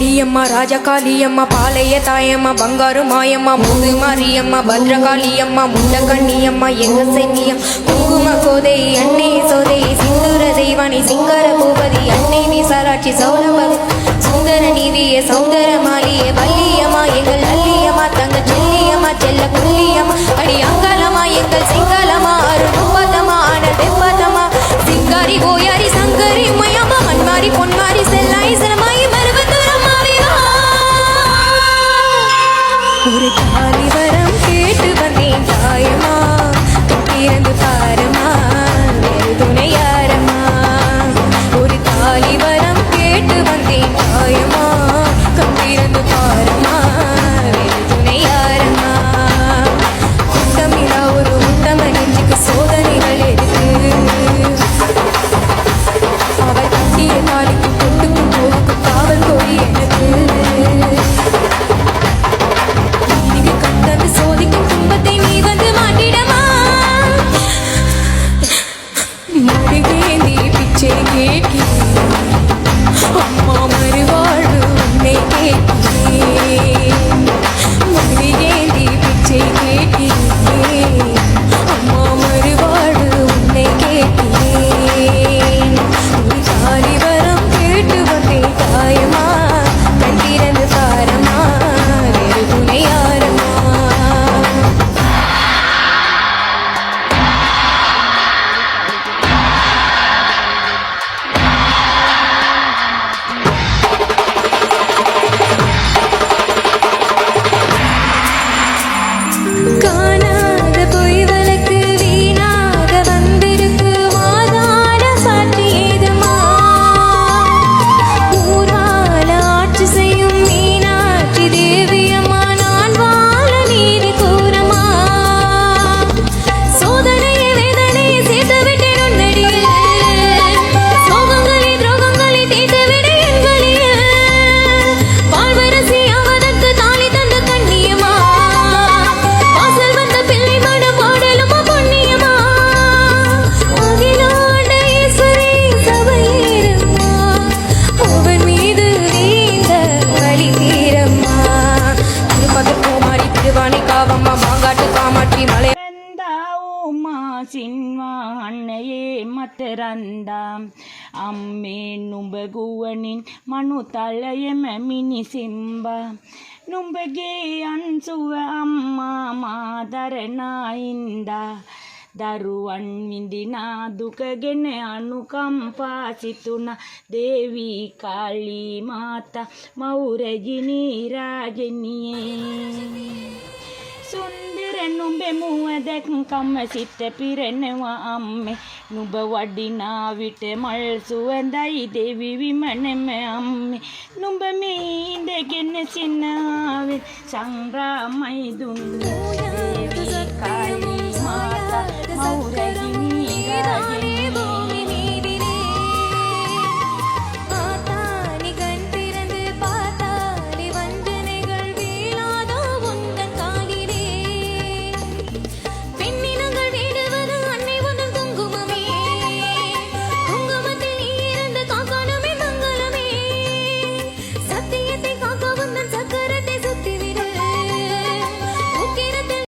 வள்ளியம்மா ராஜகாளியம்மா பாளைய தாயம்மா பங்காரு மாயம்மா முது மாரியம்மா பத்ரகாளியம்மா முண்டகண்ணியம்மா எங்க சென்னியம் குங்கும கோதை அன்னை சோதை சிந்துர தெய்வானி சிங்கர பூபதி அன்னை விசாராட்சி சௌரபதி சுந்தர நீதிய சௌந்தர மாலிய வள்ளியம்மா எங்கள் நல்லியம்மா தங்க செல்லியம்மா செல்ல குள்ளியம்மா அடி அங்கலமா எங்கள் சிங்களமா அருணுபதமா ஆனல் வெப்பதமா சிங்காரி கோயாரி சங்கரி மயமா மண்மாரி பொன்மாரி செல்லாய் சிரமாயி மருவத்துரமாவி ஒரு காலி வரம் கேட்டு வந்தேன் தாயமா திறந்து பாரமா வேறு துணை யாரம்மா ஒரு காலி வரம் கேட்டு வந்தேன் தாயமா திறந்து பாரமா வேறு துணை யாரம்மா உத்தமிழா ஒரு உத்தம நெஞ்சுக்கு சோதனைகள் எதுக்கு அவள் கட்டிய நாளைக்கு கொட்டுக்கு போக்கு காவல் கோரி எனக்கு நீங்க கண்டது சோதிக்கும் துன்பத்தை நீ வந்து மாட்டிடமா மருகேந்தி பிச்சை கேட்கிறேன் அம்மா மறுவாழ்வு உன்னை கேட்கிறேன் மருகேந்தி பிச்சை கேட்கிறேன் அம்மா மறுவாழ்வு உன்னை கேட்கிறேன் ஒரு தாலி வரம் கேட்டு வந்தேன் தாயமா கண்டிரந்து பாரமா வேறு துணை யாரம்மா காணாத பொய் வழக்கு வீணாக வந்திருக்கு வாதாட சாட்சி ஏதுமா ஊரால ஆட்சி செய்யும் மீனாட்சி தேவியம்மா நான் வாழ நீதி கூறமா சோதனையை வேதனையை சேர்த்து விட்டேன் உன்னடியில் சோகங்களை துரோகங்களை தீர்த்து விட என் வழியில் பால்வரசி அவதற்கு தாலி தந்த கண்ணியமா வாசல் வந்த பிள்ளை மனம் பாடலுமா பொன்னியமா அகிலாண்ட ஈஸ்வரி சபையேறம்மா அவன் மீது வீந்த வழி தீரம்மா திருப்பதர் பூமாரி திருவாணி காவம்மா மாங்காட்டு காமாட்சி மலை ರಂದಾವಮ್ಮ ಸಿನ್ವಾ ಅಣ್ಣಯೇ ಮತ್ತೆ ರಂದಾಂ ಅಮ್ಮೆ ನುಂಬಗುವನಿನ್ ಮನು ತಲೆಯೆಮ ಮಿನಿ ಸಿಂಬ ನುಂಬಗೆ ಅನ್ಸುವ ಅಮ್ಮ ಮಾದರನಾಯಿಂದ දරුවන් විඳිනා දුක ගෙන අනුකම්පාසිතුන දේවී කාලී මාතා මෞරජිනී රාජනියේ සුන්දර නුඹ මුව දැක්කම සිත පිරෙනවා අම්මේ නුඹ වඩිනා විට මල් සුවඳයි දෙවි විමනෙම අම්මේ නුඹ මේ ඉඳගෙන සිනාවේ සංග්‍රාමයි දුන්නේ